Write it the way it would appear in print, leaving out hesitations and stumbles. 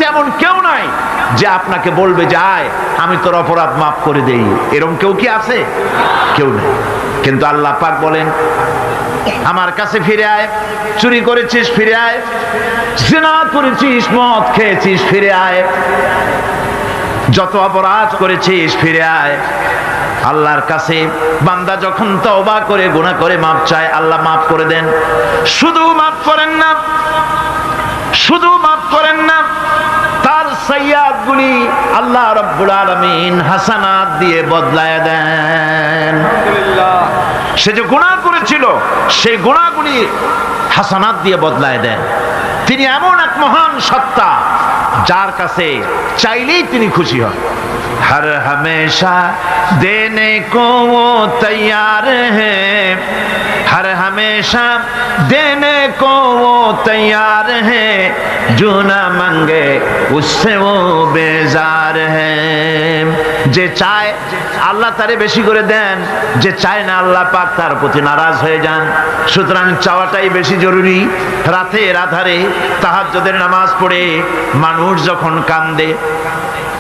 পৃথিবীতে এমন কেউ নাই যে আপনাকে বলবে যে আয় আমি তোর অপরাধ মাফ করে দেই, এরকম কেউ কি আছে? কেউ নেই। কিন্তু আল্লাহ পাক বলেন আমার কাছে ফিরে আয়, চুরি করেছিস ফিরে আয়, জিনা করেছিস, মদ খেয়েছিস ফিরে আয়, যত অপরাধ করেছিস ফিরে আয়। আল্লাহর কাছে বান্দা যখন তওবা করে গুনাহ করে মাফ চায়, আল্লাহ মাফ করে দেন। শুধু মাফ করেন না, শুধু মাফ করেন না, তার সাইয়্যাত গুলি আল্লাহ রাব্বুল আলামিন হাসানাত দিয়ে বদলায় দেন। আলহামদুলিল্লাহ, সে যে গুনাহ করেছিল সেই গুনাহগুলি হাসানাত দিয়ে বদলায় দেন। তিনি এমন এক মহান সত্তা যার কাছে চাইলেই তিনি খুশি হন। हर हमेशा देने को वो तैयार है, हर हमेशा देने को वो तैयार है, जो ना मांगे उससे वो बेजार है। যে চায় আল্লাহ তারে বেশি করে দেন, যে চায় না আল্লাহ পাক তার প্রতি নারাজ হয়ে যান। সুতরাং চাওয়াটাই বেশি জরুরি। রাতের আধারে তাহাজ্জুদের নামাজ পড়ে মানুষ যখন কান্দে,